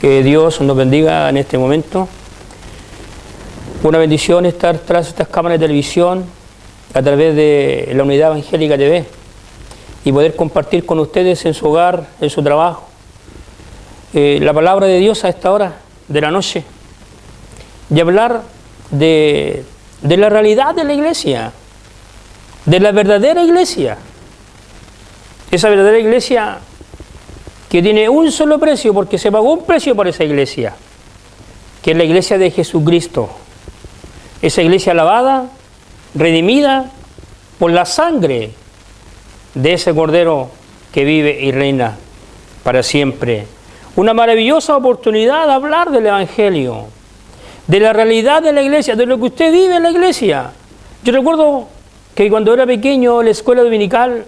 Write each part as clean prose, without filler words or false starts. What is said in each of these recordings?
Que Dios nos bendiga en este momento. Una bendición estar tras estas cámaras de televisión a través de la Unidad Evangélica TV y poder compartir con ustedes en su hogar, en su trabajo, la palabra de Dios a esta hora de la noche y hablar de la realidad de la iglesia, de la verdadera iglesia, esa verdadera iglesia que tiene un solo precio, porque se pagó un precio por esa iglesia, que es la iglesia de Jesucristo, esa iglesia lavada, redimida por la sangre de ese Cordero que vive y reina para siempre. Una maravillosa oportunidad de hablar del Evangelio, de la realidad de la iglesia, de lo que usted vive en la iglesia. Yo recuerdo que cuando era pequeño en la escuela dominical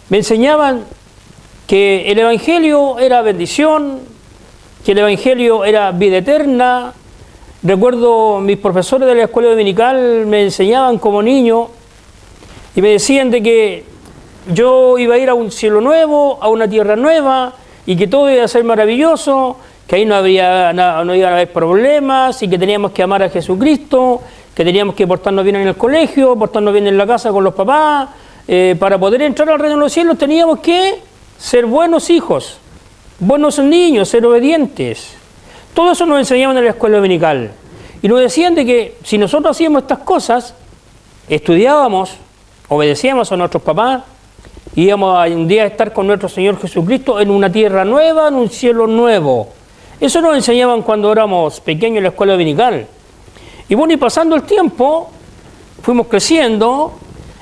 me enseñaban que el Evangelio era bendición, que el Evangelio era vida eterna. Recuerdo mis profesores de la escuela dominical me enseñaban como niño y me decían de que yo iba a ir a un cielo nuevo, a una tierra nueva, y que todo iba a ser maravilloso, que ahí no iban a haber problemas, y que teníamos que amar a Jesucristo, que teníamos que portarnos bien en el colegio, portarnos bien en la casa con los papás. Para poder entrar al reino de los cielos teníamos que ser buenos hijos, buenos niños, ser obedientes. Todo eso nos enseñaban en la escuela dominical. Y nos decían de que si nosotros hacíamos estas cosas, estudiábamos, obedecíamos a nuestros papás, íbamos a un día a estar con nuestro Señor Jesucristo en una tierra nueva, en un cielo nuevo. Eso nos enseñaban cuando éramos pequeños en la escuela dominical. Y bueno, y pasando el tiempo, fuimos creciendo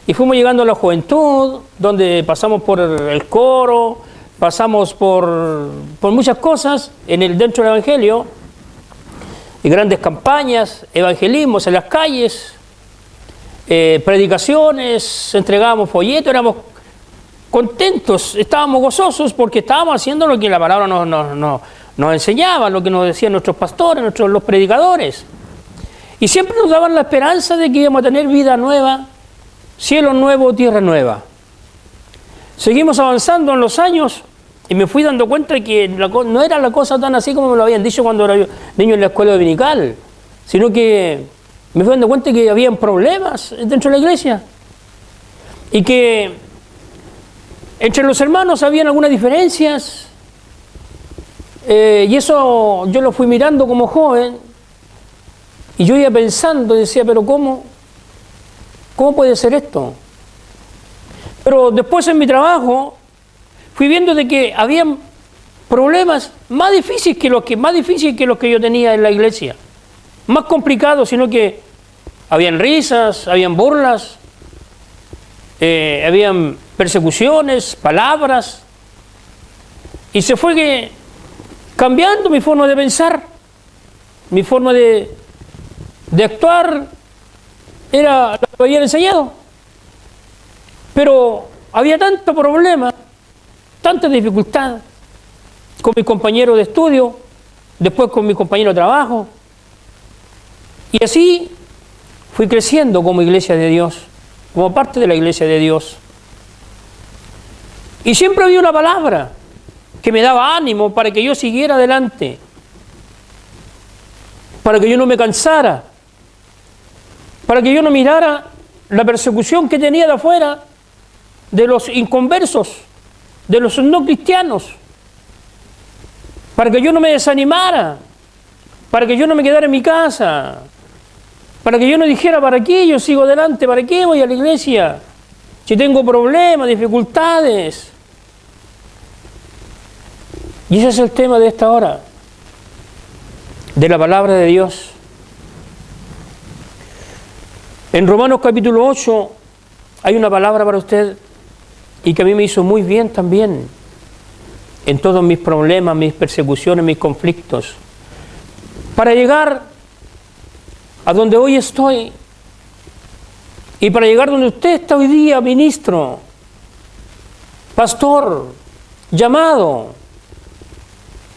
y fuimos llegando a la juventud, donde pasamos por el coro, pasamos por muchas cosas dentro del Evangelio, y grandes campañas, evangelismos en las calles, predicaciones, entregábamos folletos, éramos contentos, estábamos gozosos porque estábamos haciendo lo que la palabra nos enseñaba, lo que nos decían nuestros pastores, los predicadores. Y siempre nos daban la esperanza de que íbamos a tener vida nueva, cielo nuevo, tierra nueva. Seguimos avanzando en los años y me fui dando cuenta de que no era la cosa tan así como me lo habían dicho cuando era yo niño en la escuela dominical, sino que me fui dando cuenta de que habían problemas dentro de la iglesia y que entre los hermanos habían algunas diferencias, y eso yo lo fui mirando como joven y yo iba pensando y decía, pero ¿cómo puede ser esto? Pero después en mi trabajo fui viendo de que habían problemas más difíciles que los que yo tenía en la iglesia, más complicados, sino que habían risas, habían burlas, habían persecuciones, palabras, y se fue cambiando mi forma de pensar, mi forma de actuar era lo que me habían enseñado. Pero había tanto problema, tanta dificultad con mis compañeros de estudio, después con mi compañero de trabajo, y así fui creciendo como iglesia de Dios, como parte de la iglesia de Dios. Y siempre había una palabra que me daba ánimo para que yo siguiera adelante, para que yo no me cansara, para que yo no mirara la persecución que tenía de afuera, de los inconversos, de los no cristianos, para que yo no me desanimara, para que yo no me quedara en mi casa, para que yo no dijera, ¿para qué yo sigo adelante? ¿Para qué voy a la iglesia? Si tengo problemas, dificultades. Y ese es el tema de esta hora, de la palabra de Dios. En Romanos capítulo 8 hay una palabra para usted y que a mí me hizo muy bien también en todos mis problemas, mis persecuciones, mis conflictos, para llegar a donde hoy estoy y para llegar donde usted está hoy día, ministro, pastor, llamado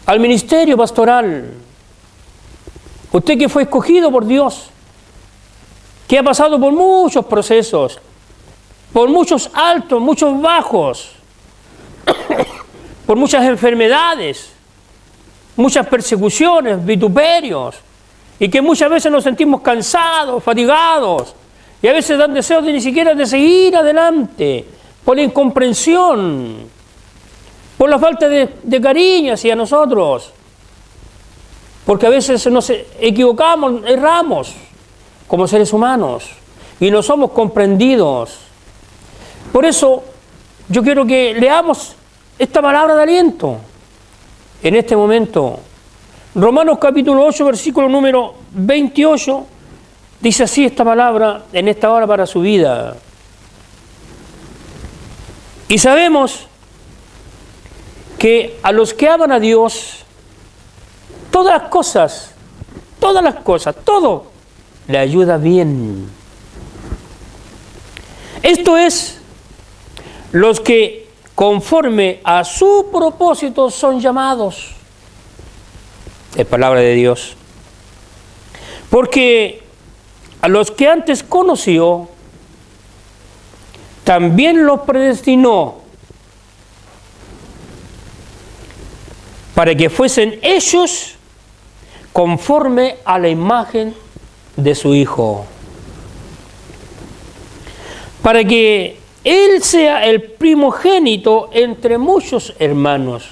al ministerio pastoral. Usted que fue escogido por Dios, que ha pasado por muchos procesos, por muchos altos, muchos bajos, por muchas enfermedades, muchas persecuciones, vituperios, y que muchas veces nos sentimos cansados, fatigados, y a veces dan deseos de ni siquiera de seguir adelante, por la incomprensión, por la falta de cariño hacia nosotros, porque a veces nos equivocamos, erramos como seres humanos, y no somos comprendidos. Por eso yo quiero que leamos esta palabra de aliento en este momento. Romanos capítulo 8, versículo número 28, dice así esta palabra en esta hora para su vida. Y sabemos que a los que aman a Dios, todas las cosas, todo le ayuda bien. Esto es, los que conforme a su propósito son llamados. Es palabra de Dios. Porque a los que antes conoció, también los predestinó para que fuesen ellos conforme a la imagen de su Hijo, para que Él sea el primogénito entre muchos hermanos.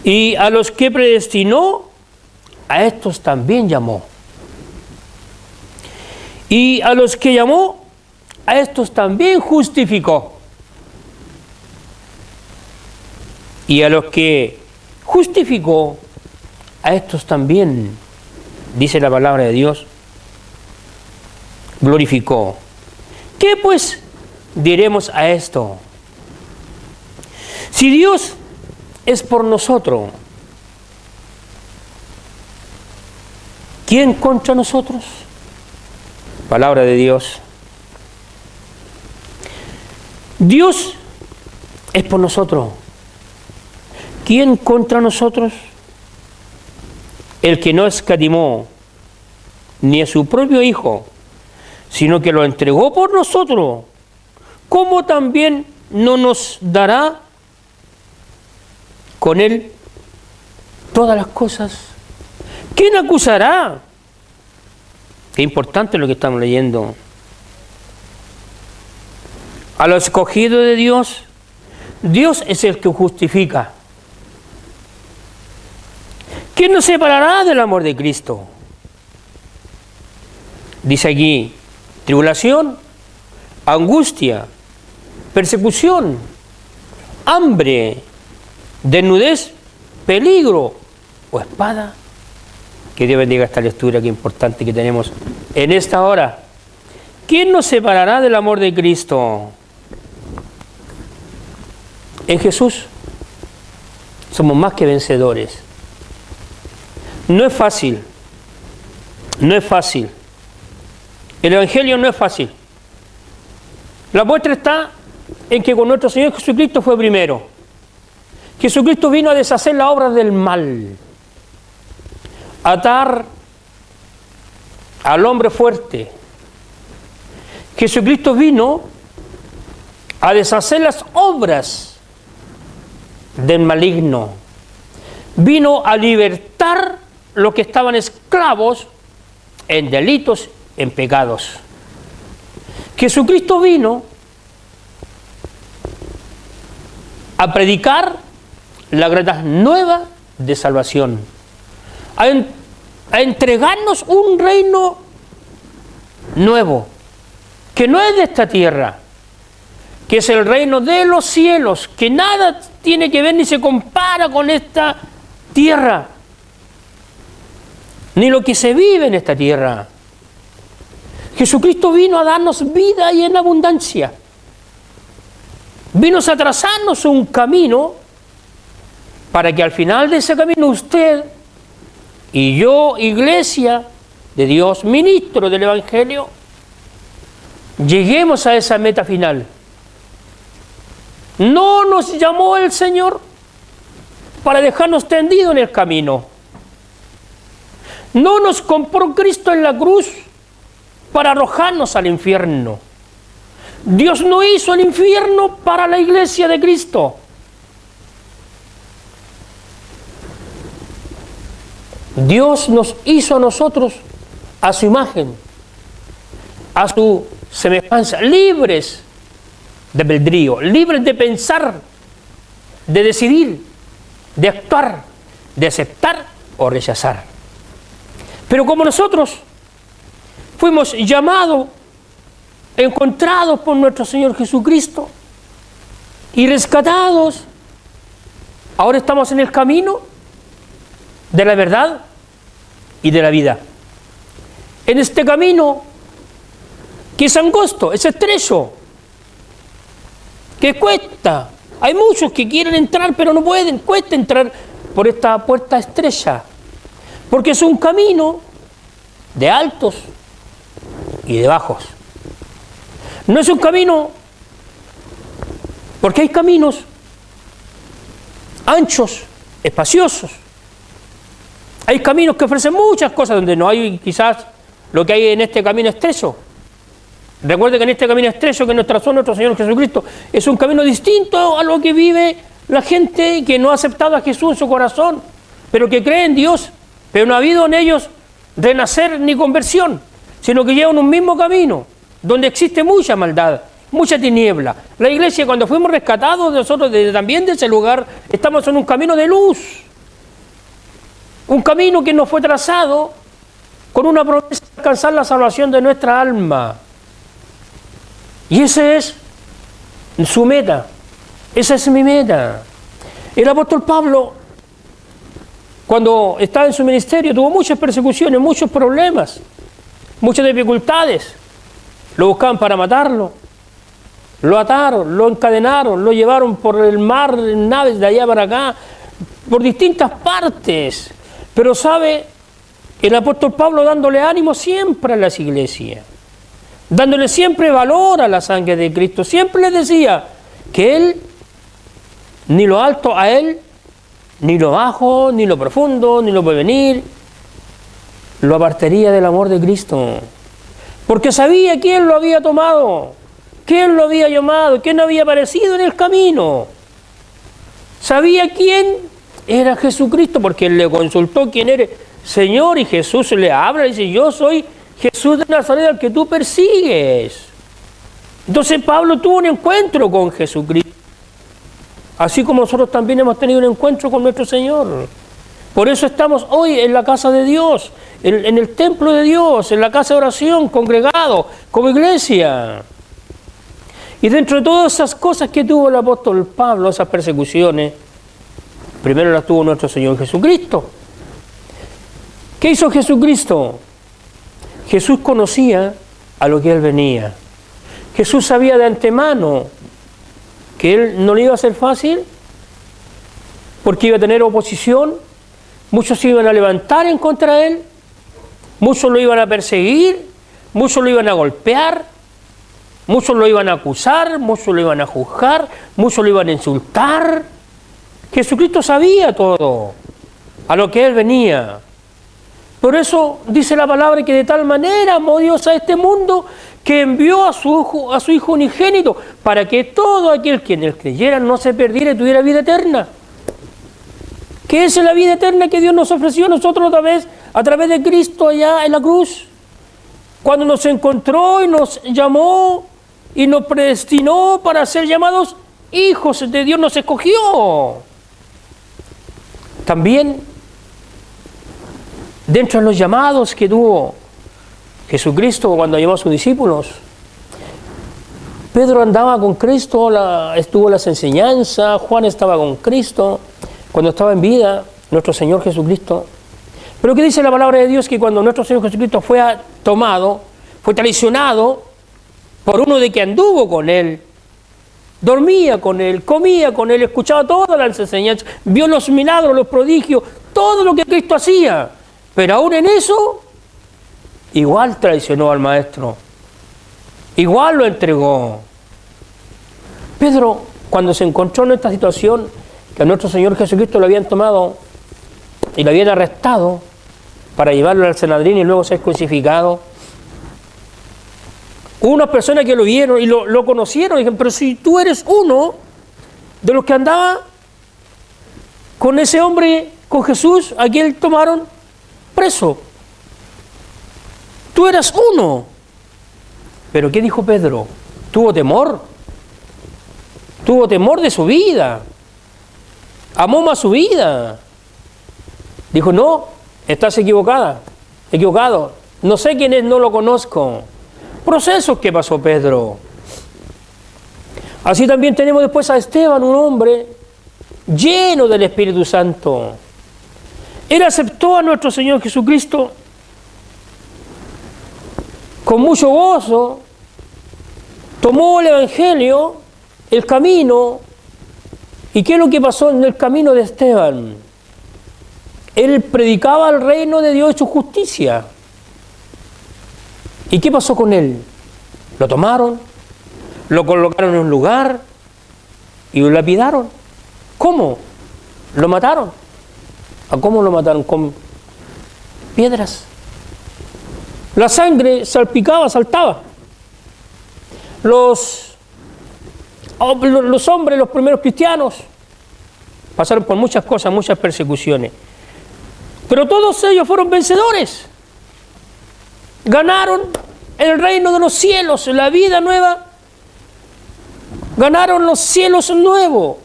Y a los que predestinó, a estos también llamó. Y a los que llamó, a estos también justificó. Y a los que justificó, a estos también, dice la palabra de Dios, glorificó. ¿Qué pues diremos a esto? Si Dios es por nosotros, ¿quién contra nosotros? Palabra de Dios. Dios es por nosotros. ¿Quién contra nosotros? El que no escatimó ni a su propio Hijo, sino que lo entregó por nosotros, ¿cómo también no nos dará con Él todas las cosas? ¿Quién acusará? Qué importante lo que estamos leyendo. A los escogidos de Dios, Dios es el que justifica. ¿Quién nos separará del amor de Cristo? Dice aquí, tribulación, angustia, persecución, hambre, desnudez, peligro o espada. Que Dios bendiga esta lectura, que importante que tenemos en esta hora. ¿Quién nos separará del amor de Cristo? En Jesús somos más que vencedores. No es fácil, no es fácil. El Evangelio no es fácil. La muestra está en que con nuestro Señor Jesucristo fue primero. Jesucristo vino a deshacer las obras del mal, atar al hombre fuerte. Jesucristo vino a deshacer las obras del maligno. Vino a libertar los que estaban esclavos en delitos, en pecados. Jesucristo vino a predicar la grata nueva de salvación, a entregarnos un reino nuevo, que no es de esta tierra, que es el reino de los cielos, que nada tiene que ver ni se compara con esta tierra, ni lo que se vive en esta tierra. Jesucristo vino a darnos vida y en abundancia. Vino a trazarnos un camino para que al final de ese camino usted y yo, iglesia de Dios, ministro del Evangelio, lleguemos a esa meta final. No nos llamó el Señor para dejarnos tendidos en el camino. No nos compró Cristo en la cruz para arrojarnos al infierno. Dios no hizo el infierno para la iglesia de Cristo. Dios nos hizo a nosotros a su imagen, a su semejanza, libres de albedrío, libres de pensar, de decidir, de actuar, de aceptar o rechazar. Pero como nosotros fuimos llamados, encontrados por nuestro Señor Jesucristo y rescatados, ahora estamos en el camino de la verdad y de la vida. En este camino que es angosto, es estrecho, que cuesta. Hay muchos que quieren entrar pero no pueden, cuesta entrar por esta puerta estrecha, porque es un camino de altos y de bajos. No es un camino, porque hay caminos anchos, espaciosos. Hay caminos que ofrecen muchas cosas donde no hay quizás lo que hay en este camino estrecho. Recuerde que en este camino estrecho que nos trazó nuestro Señor Jesucristo es un camino distinto a lo que vive la gente que no ha aceptado a Jesús en su corazón, pero que cree en Dios, pero no ha habido en ellos renacer ni conversión, sino que llevan un mismo camino, donde existe mucha maldad, mucha tiniebla. La iglesia, cuando fuimos rescatados nosotros también de ese lugar, estamos en un camino de luz, un camino que nos fue trazado con una promesa de alcanzar la salvación de nuestra alma. Y esa es su meta, esa es mi meta. El apóstol Pablo, cuando estaba en su ministerio, tuvo muchas persecuciones, muchos problemas, muchas dificultades. Lo buscaban para matarlo, lo ataron, lo encadenaron, lo llevaron por el mar en naves de allá para acá, por distintas partes. Pero sabe, el apóstol Pablo dándole ánimo siempre a las iglesias, dándole siempre valor a la sangre de Cristo, siempre les decía que él, ni lo alto a él, ni lo bajo, ni lo profundo, ni lo porvenir, lo apartaría del amor de Cristo. Porque sabía quién lo había tomado, quién lo había llamado, quién había aparecido en el camino. Sabía quién era Jesucristo, porque él le consultó quién eres, Señor, y Jesús le habla y dice, yo soy Jesús de Nazaret al que tú persigues. Entonces Pablo tuvo un encuentro con Jesucristo, así como nosotros también hemos tenido un encuentro con nuestro Señor. Por eso estamos hoy en la casa de Dios, en el templo de Dios, en la casa de oración, congregados, como iglesia. Y dentro de todas esas cosas que tuvo el apóstol Pablo, esas persecuciones, primero las tuvo nuestro Señor Jesucristo. ¿Qué hizo Jesucristo? Jesús conocía a lo que Él venía. Jesús sabía de antemano que Él no le iba a ser fácil, porque iba a tener oposición, muchos se iban a levantar en contra de Él, muchos lo iban a perseguir, muchos lo iban a golpear, muchos lo iban a acusar, muchos lo iban a juzgar, muchos lo iban a insultar. Jesucristo sabía todo, a lo que Él venía. Por eso dice la palabra que de tal manera amó Dios a este mundo que envió a su Hijo unigénito para que todo aquel que en Él creyera no se perdiera y tuviera vida eterna. ¿Qué es la vida eterna que Dios nos ofreció a nosotros a través de Cristo allá en la cruz? Cuando nos encontró y nos llamó y nos predestinó para ser llamados hijos de Dios, nos escogió. También, dentro de los llamados que tuvo Jesucristo cuando llamó a sus discípulos, Pedro andaba con Cristo, estuvo en las enseñanzas, Juan estaba con Cristo cuando estaba en vida, nuestro Señor Jesucristo. Pero ¿qué dice la palabra de Dios? Que cuando nuestro Señor Jesucristo fue tomado, fue traicionado por uno de que anduvo con Él, dormía con Él, comía con Él, escuchaba todas las enseñanzas, vio los milagros, los prodigios, todo lo que Cristo hacía. Pero aún en eso, igual traicionó al Maestro, igual lo entregó. Pedro, cuando se encontró en esta situación, que a nuestro Señor Jesucristo lo habían tomado y lo habían arrestado para llevarlo al Sanedrín y luego ser crucificado, hubo unas personas que lo vieron y lo conocieron y dijeron, pero si tú eres uno de los que andaba con ese hombre, con Jesús, a quien tomaron, preso. Tú eras uno. Pero ¿qué dijo Pedro? Tuvo temor. Tuvo temor de su vida. Amó más su vida. Dijo, no, estás equivocado. No sé quién es, no lo conozco. Procesos que pasó Pedro. Así también tenemos después a Esteban, un hombre lleno del Espíritu Santo. Él aceptó a nuestro Señor Jesucristo con mucho gozo, tomó el Evangelio, el camino. ¿Y qué es lo que pasó en el camino de Esteban? Él predicaba el reino de Dios y su justicia. ¿Y qué pasó con él? Lo tomaron, lo colocaron en un lugar y lo lapidaron. ¿Cómo? Lo mataron. ¿A cómo lo mataron? Con piedras. La sangre salpicaba, saltaba. Los hombres, los primeros cristianos, pasaron por muchas cosas, muchas persecuciones. Pero todos ellos fueron vencedores. Ganaron el reino de los cielos, la vida nueva. Ganaron los cielos nuevos.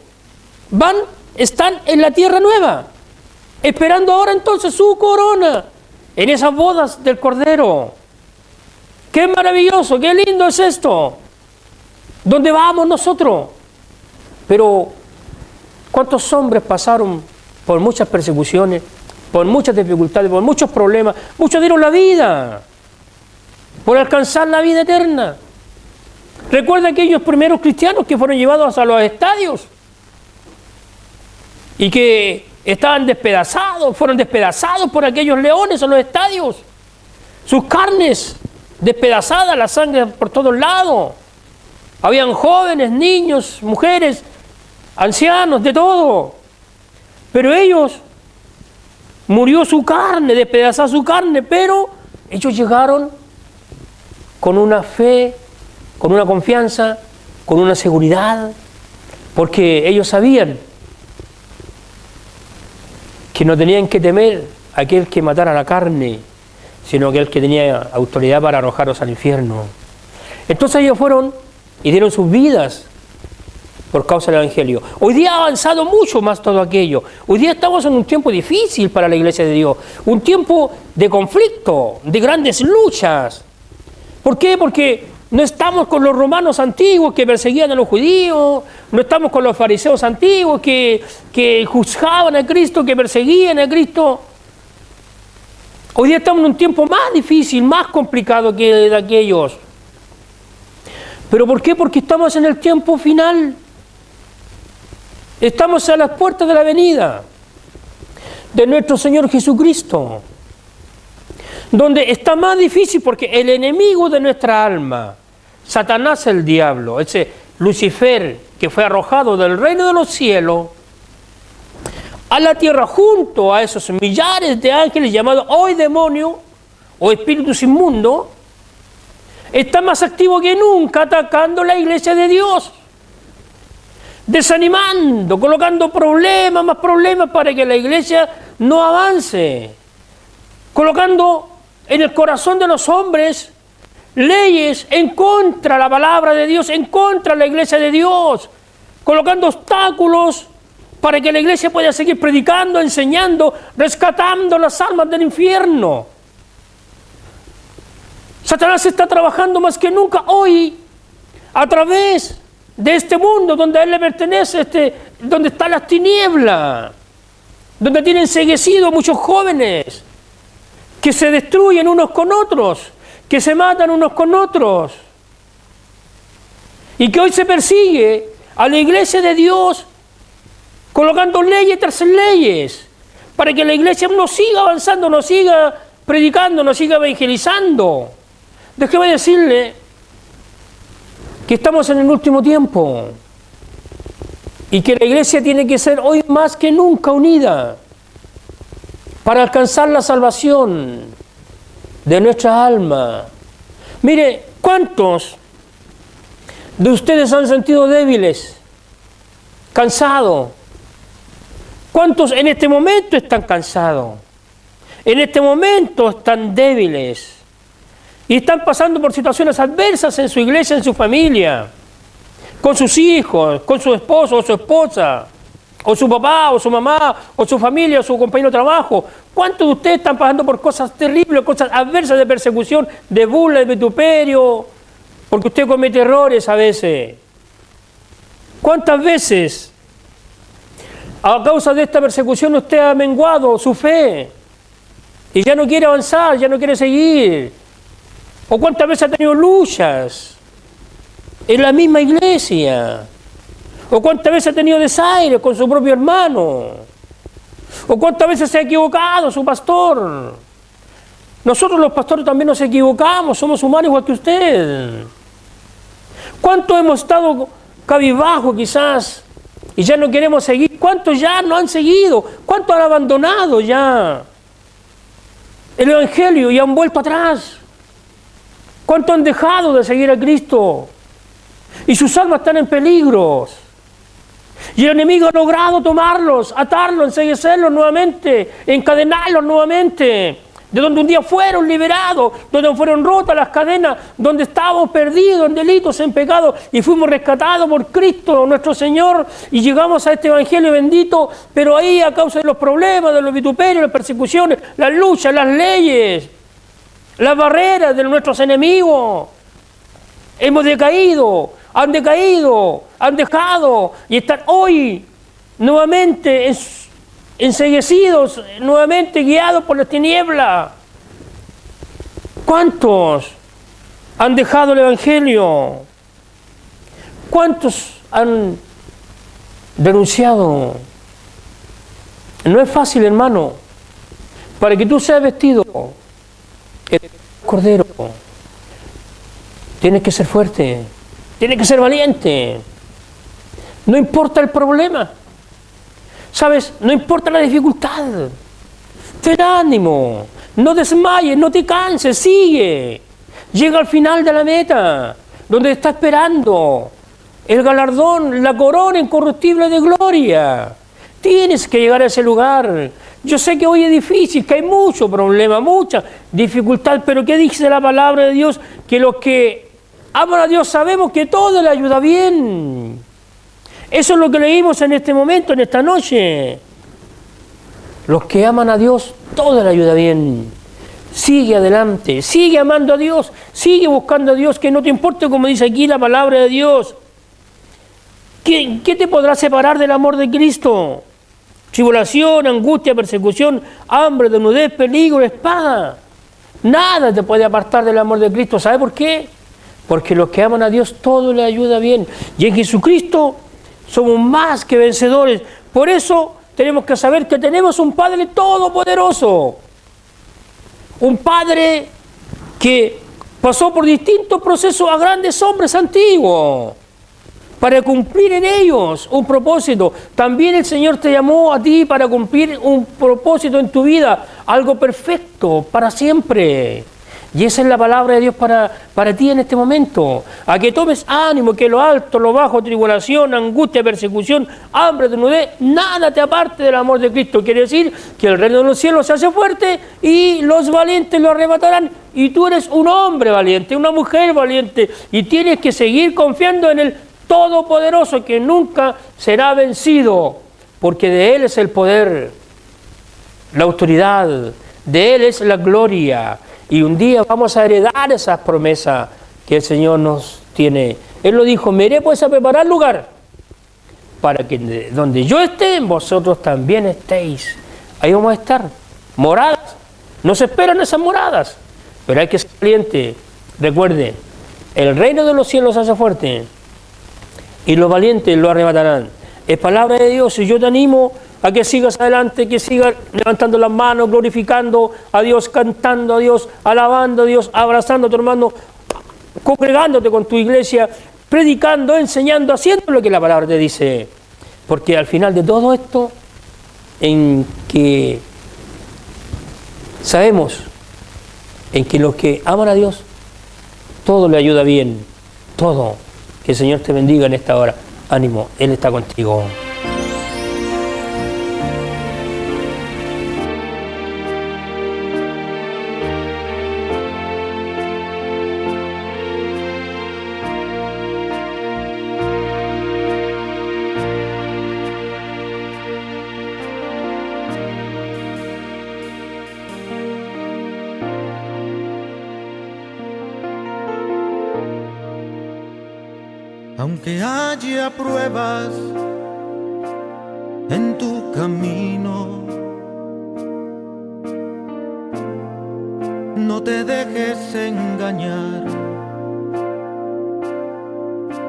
Están en la tierra nueva, esperando ahora entonces su corona en esas bodas del Cordero. ¡Qué maravilloso! ¡Qué lindo es esto! ¿Dónde vamos nosotros? Pero ¿cuántos hombres pasaron por muchas persecuciones, por muchas dificultades, por muchos problemas? Muchos dieron la vida por alcanzar la vida eterna. Recuerda aquellos primeros cristianos que fueron llevados a los estadios y que estaban despedazados, fueron despedazados por aquellos leones en los estadios. Sus carnes despedazadas, la sangre por todos lados. Habían jóvenes, niños, mujeres, ancianos, de todo. Pero ellos, murió su carne, despedazada su carne, pero ellos llegaron con una fe, con una confianza, con una seguridad, porque ellos sabían que no tenían que temer a aquel que matara la carne, sino aquel que tenía autoridad para arrojarlos al infierno. Entonces ellos fueron y dieron sus vidas por causa del Evangelio. Hoy día ha avanzado mucho más todo aquello. Hoy día estamos en un tiempo difícil para la Iglesia de Dios, un tiempo de conflicto, de grandes luchas. ¿Por qué? Porque no estamos con los romanos antiguos que perseguían a los judíos, no estamos con los fariseos antiguos que juzgaban a Cristo, que perseguían a Cristo. Hoy día estamos en un tiempo más difícil, más complicado que de aquellos. ¿Pero por qué? Porque estamos en el tiempo final. Estamos a las puertas de la venida de nuestro Señor Jesucristo, donde está más difícil porque el enemigo de nuestra alma, Satanás el diablo, ese Lucifer que fue arrojado del reino de los cielos a la tierra junto a esos millares de ángeles llamados hoy demonios o espíritus inmundos, está más activo que nunca atacando la iglesia de Dios, desanimando, colocando problemas, más problemas para que la iglesia no avance, colocando en el corazón de los hombres leyes en contra de la palabra de Dios, en contra de la iglesia de Dios, colocando obstáculos para que la iglesia pueda seguir predicando, enseñando, rescatando las almas del infierno. Satanás está trabajando más que nunca hoy a través de este mundo donde a él le pertenece, donde están las tinieblas, donde tienen enceguecido muchos jóvenes que se destruyen unos con otros, que se matan unos con otros, y que hoy se persigue a la iglesia de Dios colocando leyes tras leyes para que la iglesia no siga avanzando, no siga predicando, no siga evangelizando. Déjeme decirle que estamos en el último tiempo y que la iglesia tiene que ser hoy más que nunca unida para alcanzar la salvación de nuestra alma. Mire, ¿cuántos de ustedes se han sentido débiles, cansados? ¿Cuántos en este momento están cansados? en este momento están débiles y están pasando por situaciones adversas en su iglesia, en su familia, con sus hijos, con su esposo o su esposa, o su papá, o su mamá, o su familia, o su compañero de trabajo. ¿Cuántos de ustedes están pasando por cosas terribles, cosas adversas de persecución, de burla, de vituperio? Porque usted comete errores a veces. ¿Cuántas veces a causa de esta persecución usted ha menguado su fe y ya no quiere avanzar, ya no quiere seguir? ¿O cuántas veces ha tenido luchas en la misma iglesia? ¿O cuántas veces ha tenido desaires con su propio hermano? ¿O cuántas veces se ha equivocado su pastor? Nosotros los pastores también nos equivocamos, somos humanos igual que usted. ¿Cuántos hemos estado cabizbajo quizás y ya no queremos seguir? ¿Cuántos ya no han seguido? ¿Cuántos han abandonado ya el Evangelio y han vuelto atrás? ¿Cuántos han dejado de seguir a Cristo? Y sus almas están en peligros. Y el enemigo ha logrado tomarlos, atarlos, enceguecerlos nuevamente, encadenarlos nuevamente. De donde un día fueron liberados, donde fueron rotas las cadenas, donde estábamos perdidos en delitos, en pecados, y fuimos rescatados por Cristo, nuestro Señor, y llegamos a este Evangelio bendito, pero ahí a causa de los problemas, de los vituperios, las persecuciones, las luchas, las leyes, las barreras de nuestros enemigos, hemos decaído, han dejado, y están hoy nuevamente enceguecidos, nuevamente guiados por las tinieblas. ¿Cuántos han dejado el Evangelio? ¿Cuántos han denunciado? No es fácil, hermano. Para que tú seas vestido el Cordero, tienes que ser fuerte, tienes que ser valiente. No importa el problema. ¿Sabes? No importa la dificultad. Ten ánimo. No desmayes, no te canses, sigue. Llega al final de la meta, donde te está esperando el galardón, la corona incorruptible de gloria. Tienes que llegar a ese lugar. Yo sé que hoy es difícil, que hay mucho problema, mucha dificultad, pero ¿qué dice la palabra de Dios? Que los que aman a Dios sabemos que todo le ayuda bien. Eso es lo que leímos en este momento, en esta noche. Los que aman a Dios, todo le ayuda bien. Sigue adelante, sigue amando a Dios, sigue buscando a Dios, que no te importe, como dice aquí la palabra de Dios. ¿Qué te podrá separar del amor de Cristo? Tribulación, angustia, persecución, hambre, desnudez, peligro, espada. Nada te puede apartar del amor de Cristo. ¿Sabe por qué? Porque los que aman a Dios, todo le ayuda bien. Y en Jesucristo somos más que vencedores. Por eso tenemos que saber que tenemos un Padre todopoderoso. Un Padre que pasó por distintos procesos a grandes hombres antiguos para cumplir en ellos un propósito. También el Señor te llamó a ti para cumplir un propósito en tu vida, algo perfecto para siempre. Y esa es la palabra de Dios para ti en este momento. A que tomes ánimo, que lo alto, lo bajo, tribulación, angustia, persecución, hambre, desnudez, nada te aparte del amor de Cristo. Quiere decir que el reino de los cielos se hace fuerte y los valientes lo arrebatarán. Y tú eres un hombre valiente, una mujer valiente, y tienes que seguir confiando en el Todopoderoso, que nunca será vencido, porque de Él es el poder, la autoridad, de Él es la gloria. Y un día vamos a heredar esas promesas que el Señor nos tiene. Él lo dijo: me iré pues a preparar lugar, para que donde yo esté, vosotros también estéis. Ahí vamos a estar. Moradas. Nos esperan esas moradas. Pero hay que ser valiente. Recuerde, el reino de los cielos se hace fuerte, y los valientes lo arrebatarán. Es palabra de Dios, y yo te animo a que sigas adelante, que sigas levantando las manos, glorificando a Dios, cantando a Dios, alabando a Dios, abrazando a tu hermano, congregándote con tu iglesia, predicando, enseñando, haciendo lo que la palabra te dice. Porque al final de todo esto, en que sabemos, en que los que aman a Dios, todo le ayuda bien, todo. Que el Señor te bendiga en esta hora. Ánimo, Él está contigo. Aunque haya pruebas en tu camino, no te dejes engañar.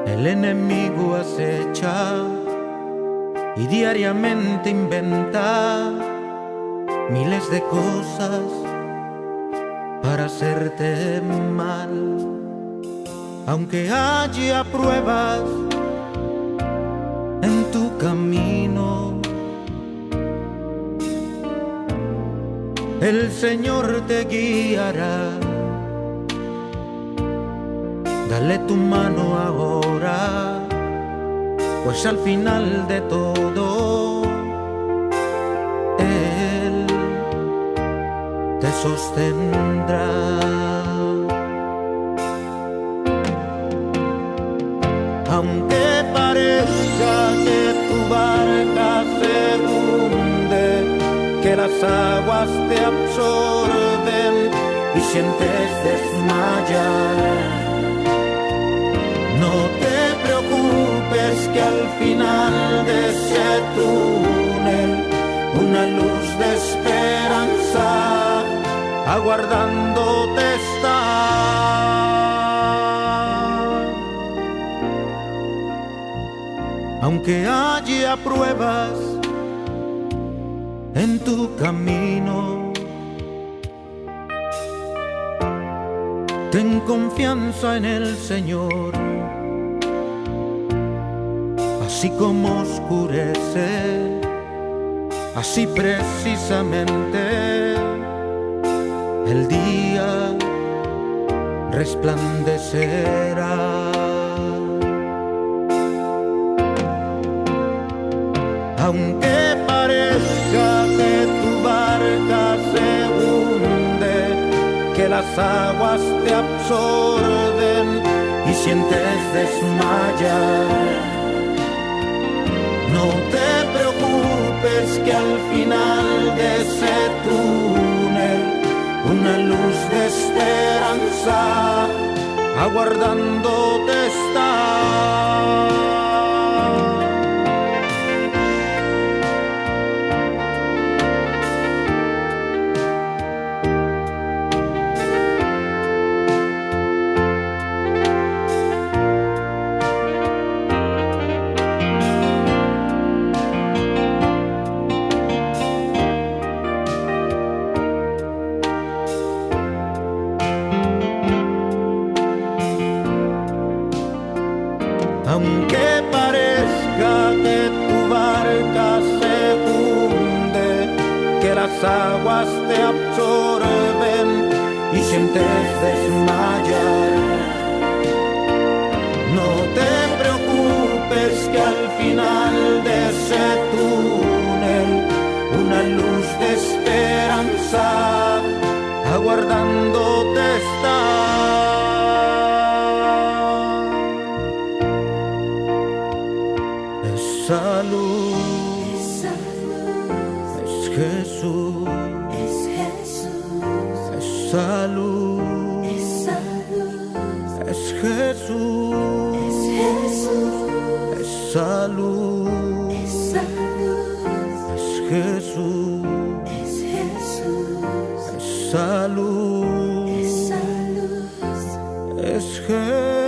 El enemigo acecha y diariamente inventa miles de cosas para hacerte mal. Aunque haya pruebas en tu camino, el Señor te guiará. Dale tu mano ahora, pues al final de todo Él te sostendrá. Aunque parezca que tu barca se hunde, que las aguas te absorben y sientes desmayar, no te preocupes, que al final de ese túnel una luz de esperanza aguardándote está. Aunque haya pruebas en tu camino, ten confianza en el Señor. Así como oscurece, así precisamente el día resplandecerá. Aunque parezca que tu barca se hunde, que las aguas te absorben y sientes desmayar, no te preocupes, que al final de ese túnel una luz de esperanza aguardándote está. Aunque parezca que tu barca se hunde, que las aguas te absorben y sientes desmayar, no te preocupes, que al final de ese túnel una luz de esperanza aguardándote está. Esa luz es Jesús, esa luz es Jesús, esa luz es Jesús, esa luz es Jesús.